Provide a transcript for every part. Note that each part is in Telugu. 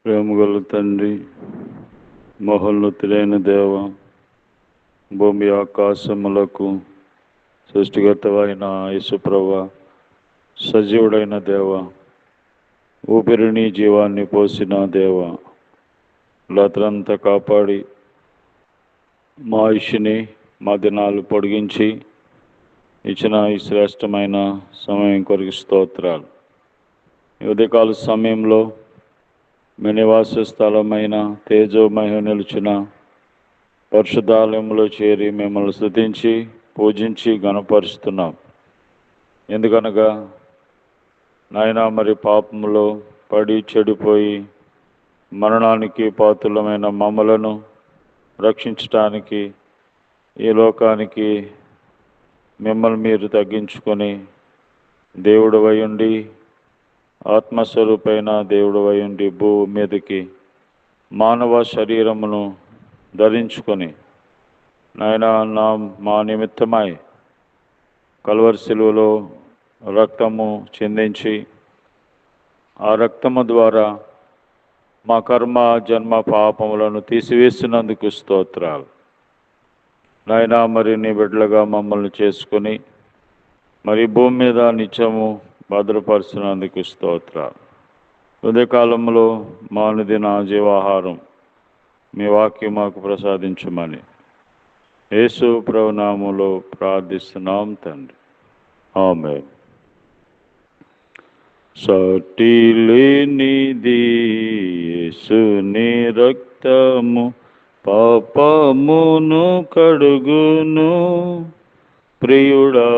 ప్రేమగల తండ్రి, మహోన్నతుడైన దేవ, భూమి ఆకాశములకు సృష్టికర్తవైన యేసుప్రభువా, సజీవుడైన దేవ, ఊపిరిని జీవాన్ని పోసిన దేవ, రాత్రంతా కాపాడి మా ఆయుష్ని మా దినాలు పొడిగించి ఇచ్చిన ఈ శ్రేష్టమైన సమయం కొరకు స్తోత్రాలు. ఈ ఉదయకాల సమయంలో మీ నివాస స్థలమైన తేజోమయ నిలిచిన పరిశుద్ధాలయంలో చేరి మిమ్మల్ని స్తుతించి పూజించి గణపరుస్తున్నాం. ఎందుకనగా నాయనా, మరి పాపములో పడి చెడిపోయి మరణానికి పాత్రులమైన మమ్మలను రక్షించటానికి ఈ లోకానికి మిమ్మల్ని మీరు తగ్గించుకొని దేవుడు అయ్యుండి, ఆత్మస్వరూపైన దేవుడు అయ్యుండి భూమి మీదకి మానవ శరీరమును ధరించుకొని నాయన మా నిమిత్తమై కల్వరి శిలువలో రక్తము చిందించి ఆ రక్తము ద్వారా మా కర్మ జన్మ పాపములను తీసివేసినందుకు స్తోత్రాలు. నాయన, మరి నీ బిడ్డలుగా మమ్మల్ని చేసుకొని మరి భూమి మీద నిత్యము భద్రపరుచినందుకు స్తోత్రాలు. ఉదయకాలంలో మా అనుదిన జీవాహారం మీ వాక్యం మాకు ప్రసాదించమని యేసు ప్రభు నామములో ప్రార్థిస్తున్నాం తండ్రి, ఆమేన్. సాటి లేనిది యేసుని రక్తము పాపమును కడుగును, ప్రియుడా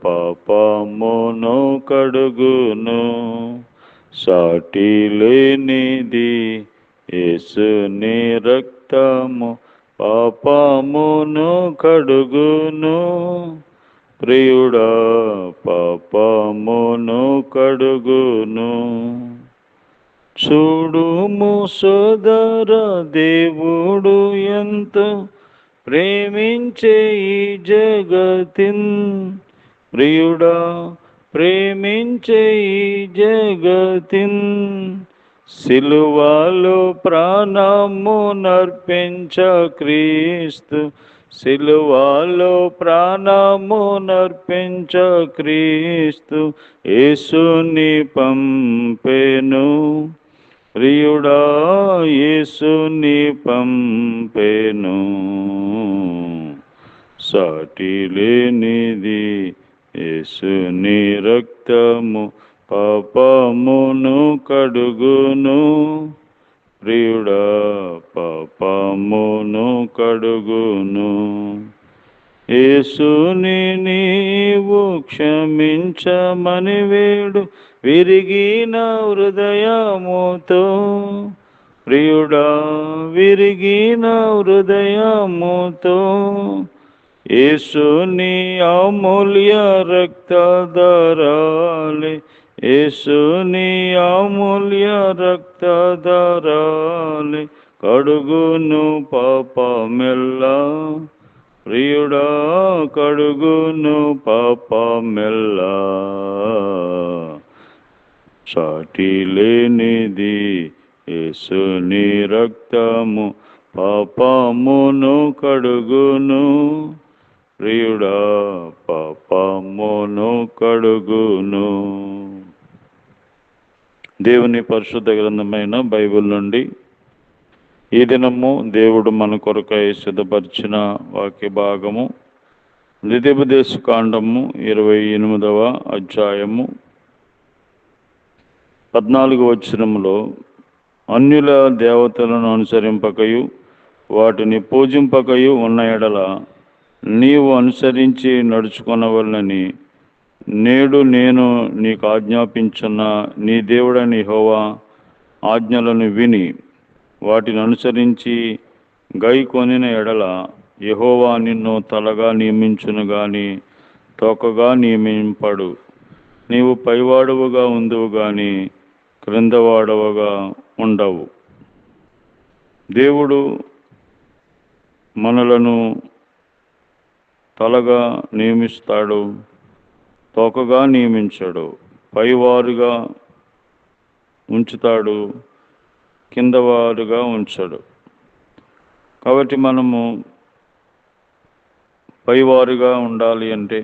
పాపమును కడుగును. సాటి లేనిది యేసుని రక్తము పాపమును కడుగును, ప్రియుడా పాపమును కడుగును. చూడుము సోదర, దేవుడు ఎంతో ప్రేమించే ఈ జగతిన్, ప్రియుడా ప్రేమించే ఈ జగతిన్, సిలువలో ప్రాణము నర్పించ క్రీస్తు, సిలువలో ప్రాణము నర్పించ క్రీస్తు యేసుని పంపెను, ప్రియుడా యేసుని పంపెను. సాటి లేనిది యేసుని రక్తము పాపమును కడుగును, ప్రియుడా పాపమును కడుగును. యేసుని నీవు క్షమించమని వేడు విరిగిన హృదయముతో, ప్రియుడా విరిగిన హృదయముతో, యేసుని అమూల్య రక్తధారాలే, యేసుని అమూల్య రక్తధారాలే కడుగును పాపమెల్లా, ప్రియుడా కడుగును పాపమెల్లా. సాటి లేనిది యేసుని రక్తము పాపమును కడుగును, ప్రియుడా పాపమును కడుగును. దేవుని పరిశుద్ధ గ్రంథమైన బైబిల్ నుండి ఈ దినము దేవుడు మన కొరకై సిద్ధపరిచిన వాక్య భాగము ద్వితీయోపదేశ కాండము 28వ అధ్యాయము 14వ వచనములో, అన్యుల దేవతలను అనుసరింపకయు వాటిని పూజింపకయు ఉన్న ఎడల నీవు అనుసరించి నడుచుకొనవలనని నేడు నేను నీకు ఆజ్ఞాపించున్న నీ దేవుడని యెహోవా ఆజ్ఞలను విని వాటిని అనుసరించి గైకొనిన ఎడల యెహోవా నిన్ను తలగా నియమించును గాని తోకగా నియమింపడు. నీవు పైవాడవుగా ఉందువు గాని క్రిందవాడవుగా ఉండవు. దేవుడు మనలను తలగా నియమిస్తాడు, తోకగా నియమించడు, పైవారుగా ఉంచుతాడు, కిందవారుగా ఉంచడు. కాబట్టి మనము పైవారుగా ఉండాలి అంటే,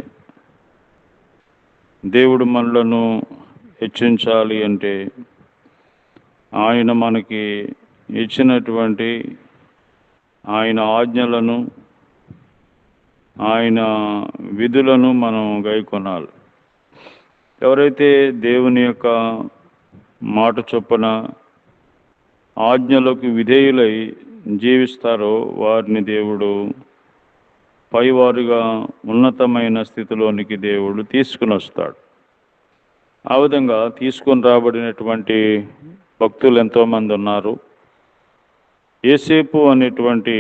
దేవుడు మనలను హెచ్చించాలి అంటే, ఆయన మనకి ఇచ్చినటువంటి ఆయన ఆజ్ఞలను, ఆయన విధులను మనం గైకొనాలి. ఎవరైతే దేవుని యొక్క మాట చొప్పున ఆజ్ఞలకు విధేయులై జీవిస్తారో వారిని దేవుడు పైవారుగా ఉన్నతమైన స్థితిలోనికి దేవుడు తీసుకుని వస్తాడు. ఆ విధంగా తీసుకొని రాబడినటువంటి భక్తులు ఎంతోమంది ఉన్నారు. యేసేపు అనేటువంటి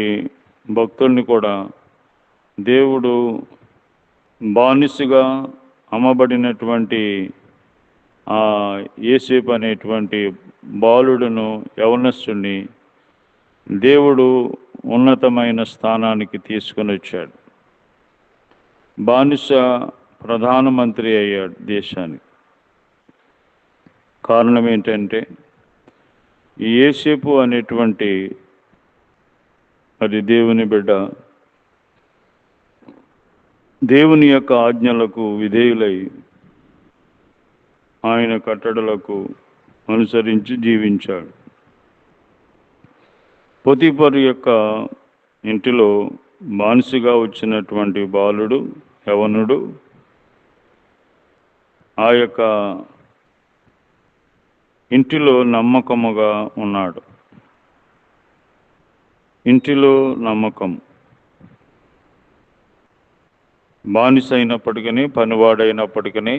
భక్తుల్ని కూడా దేవుడు బానిసగా అమ్మబడినటువంటి ఆ యేసేపు అనేటువంటి బాలుడును, యవనస్తుని దేవుడు ఉన్నతమైన స్థానానికి తీసుకొని వచ్చాడు. బానిస ప్రధానమంత్రి అయ్యాడు దేశానికి. కారణం ఏంటంటే ఈ యేసేపు అనేటువంటి అది దేవుని బిడ్డ దేవుని యొక్క ఆజ్ఞలకు విధేయులై ఆయన కట్టడలకు అనుసరించి జీవించాడు. పొతీఫరు యొక్క ఇంటిలో బానిసగా వచ్చినటువంటి బాలుడు, యవనుడు ఆ యొక్క ఇంటిలో నమ్మకముగా ఉన్నాడు. ఇంటిలో నమ్మకం. బానిస అయినప్పటికీ, పనివాడైనప్పటికీ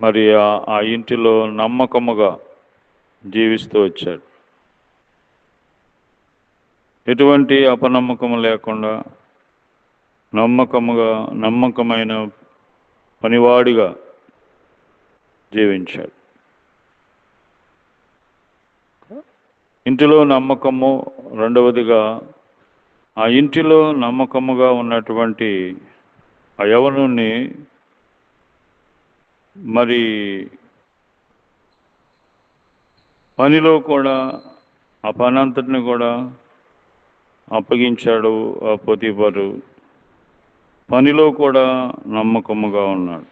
మరి ఆ ఇంటిలో నమ్మకముగా జీవిస్తూ వచ్చాడు. ఎటువంటి అపనమ్మకము లేకుండా నమ్మకమైన పనివాడిగా జీవించాడు. ఇంటిలో నమ్మకము. రెండవదిగా ఆ ఇంటిలో నమ్మకముగా ఉన్నటువంటి ఆ యవనుని మరి పనిలో కూడా ఆ పని అంతటిని కూడా అప్పగించాడు. ఆ పొతీఫరు పనిలో కూడా నమ్మకముగా ఉన్నాడు.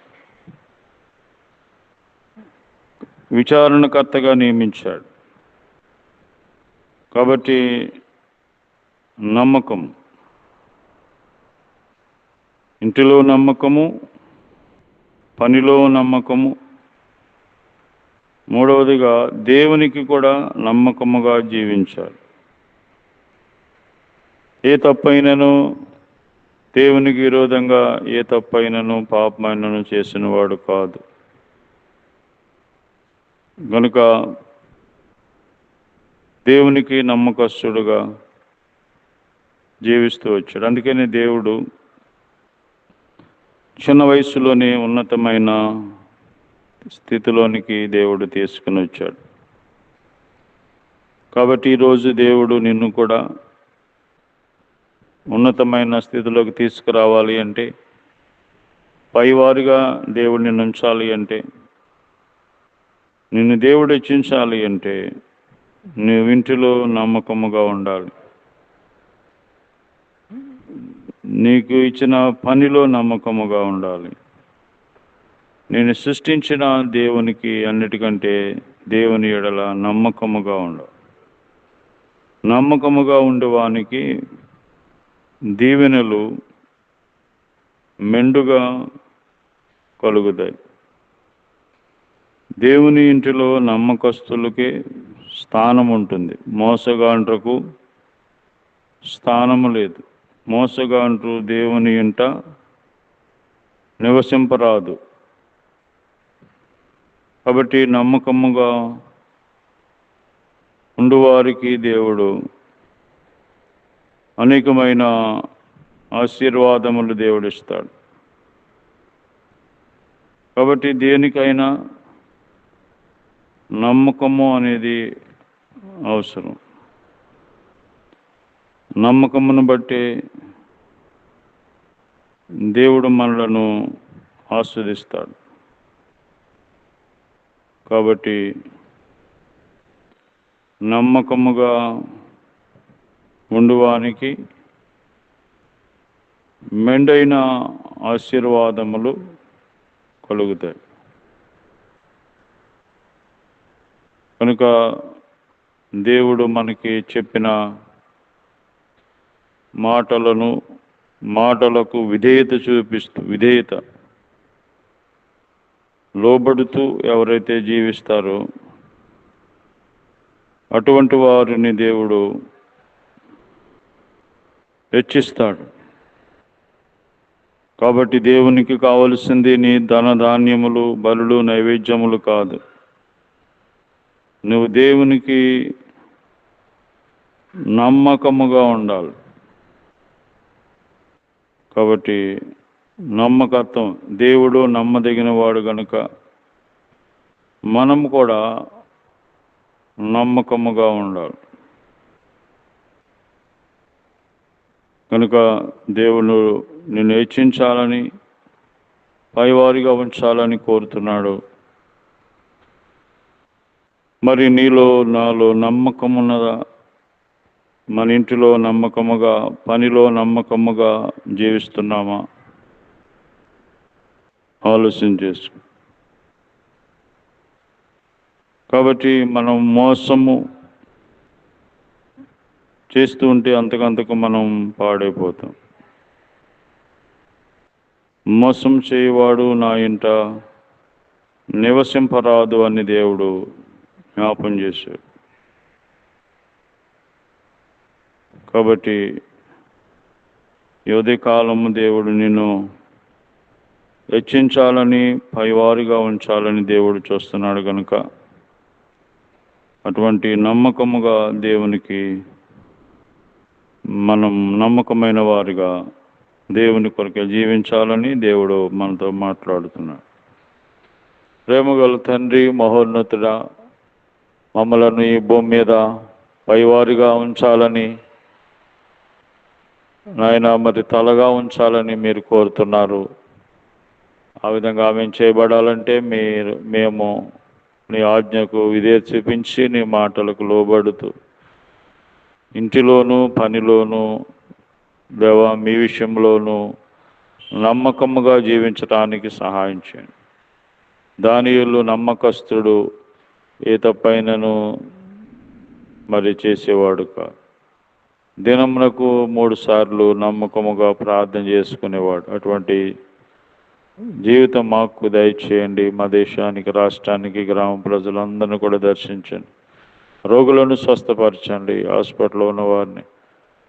విచారణకర్తగా నియమించాడు. కాబట్టి నమ్మకం, ఇంటిలో నమ్మకము, పనిలో నమ్మకము. మూడవదిగా దేవునికి కూడా నమ్మకముగా జీవించాలి. ఏ తప్పైనను దేవునికి విరోధంగా ఏ తప్పైనను పాపమైనను చేసిన వాడు కాదు. కనుక దేవునికి నమ్మకస్తుడుగా జీవిస్తూ వచ్చాడు. అందుకని దేవుడు చిన్న వయసులోనే ఉన్నతమైన స్థితిలోనికి దేవుడు తీసుకుని వచ్చాడు. కాబట్టి ఈరోజు దేవుడు నిన్ను కూడా ఉన్నతమైన స్థితిలోకి తీసుకురావాలి అంటే, పైవారుగా దేవుడిని ఉంచాలి అంటే, నిన్ను దేవుడు హెచ్చించాలి అంటే నువ్వు ఇంటిలో నమ్మకముగా ఉండాలి. నీకు ఇచ్చిన పనిలో నమ్మకముగా ఉండాలి. నేను సృష్టించిన దేవునికి అన్నిటికంటే దేవుని ఎడల నమ్మకముగా ఉండాలి. నమ్మకముగా ఉండేవానికి దీవెనలు మెండుగా కలుగుతాయి. దేవుని ఇంటిలో నమ్మకస్తులకే స్థానం ఉంటుంది. మోసగాండ్రకు స్థానము లేదు. మోసగాండ్రు దేవుని ఇంట నివసింపరాదు. కాబట్టి నమ్మకముగా ఉండువారికి దేవుడు అనేకమైన ఆశీర్వాదములు దేవుడిస్తాడు. కాబట్టి దేనికైనా నమ్మకము అనేది అవసరం. నమ్మకమును బట్టి దేవుడు మనలను ఆస్వాదిస్తాడు. కాబట్టి నమ్మకముగా ఉండువానికి మెండైన ఆశీర్వాదములు కలుగుతాయి. కనుక దేవుడు మనకి చెప్పిన మాటలకు విధేయత లోబడుతూ ఎవరైతే జీవిస్తారో అటువంటి వారిని దేవుడు హెచ్చిస్తాడు. కాబట్టి దేవునికి కావలసింది నీ ధనధాన్యములు, బలులు, నైవేద్యములు కాదు. నువ్వు దేవునికి నమ్మకముగా ఉండాలి. కాబట్టి నమ్మకత్వం, దేవుడు నమ్మదగిన వాడు గనుక మనం కూడా నమ్మకముగా ఉండాలి. కనుక దేవుడు నిన్ను హెచ్చించాలని, పైవారిగా ఉంచాలని కోరుతున్నాడు. మరి నీలో నాలో నమ్మకం ఉన్నదా? మన ఇంటిలో నమ్మకముగా, పనిలో నమ్మకముగా జీవిస్తున్నామా? ఆలోచన చేసుకో. కాబట్టి మనం మోసము చేస్తూ ఉంటే అంతకంతకు మనం పాడైపోతాం. మోసం చేయవాడు నా ఇంట నివసింపరాదు అని దేవుడు జ్ఞాపం చేశాడు. కాబట్టి యువతి కాలము దేవుడు నిన్ను హెచ్చించాలని, పైవారిగా ఉంచాలని దేవుడు చూస్తున్నాడు కనుక అటువంటి నమ్మకముగా దేవునికి మనం నమ్మకమైన వారిగా దేవుని కొరకే జీవించాలని దేవుడు మనతో మాట్లాడుతున్నాడు. ప్రేమగల తండ్రి, మహోన్నతుడా, మమ్మలను ఈ భూమి మీద పైవారిగా ఉంచాలని నాయన, మరి తలగా ఉంచాలని మీరు కోరుతున్నారు. ఆ విధంగా మేము చేయబడాలంటే మేము నీ ఆజ్ఞకు విధేయత చూపించి నీ మాటలకు లోబడుతూ ఇంటిలోనూ పనిలోనూ దేవా మీ విషయంలోనూ నమ్మకముగా జీవించడానికి సహాయం చేయండి. దానియేలు నమ్మకస్తుడు, ఏ తప్పైనను మరి చేసేవాడు కాదు. దినమునకు 3 సార్లు నమ్మకముగా ప్రార్థన చేసుకునేవాడు. అటువంటి జీవితం మాకు దయచేయండి. మా దేశానికి, రాష్ట్రానికి, గ్రామ ప్రజలందరినీ కూడా దర్శించండి. రోగులను స్వస్థపరచండి. హాస్పిటల్లో ఉన్న వారిని,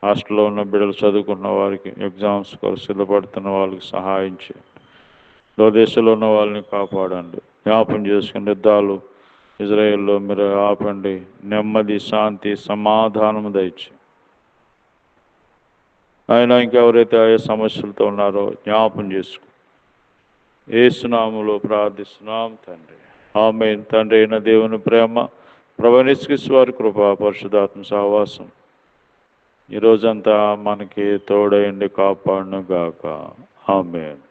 హాస్టల్లో ఉన్న బిడ్డలు, చదువుకున్న వారికి, ఎగ్జామ్స్ కొరకు సిద్ధపడుతున్న వాళ్ళకి సహాయం చేయండి. దేశంలో ఉన్న వాళ్ళని కాపాడండి. జ్ఞాపం చేసుకుని యుద్ధాలు ఇజ్రాయెల్లో మీరు ఆపండి. నెమ్మది, శాంతి, సమాధానము దయచేయండి. ఆయన ఇంకెవరైతే ఆయా సమస్యలతో ఉన్నారో జ్ఞాపం చేసుకో. యేసు నామములో ప్రార్థిస్తున్నాం తండ్రి, ఆమేన్. తండ్రి అయిన దేవుని ప్రేమ, ప్రభువైన యేసుక్రీస్తు వారి కృప, పరిశుద్ధాత్మ సహవాసం ఈరోజంతా మనకి తోడైండి కాపాడును గాక. ఆమేన్.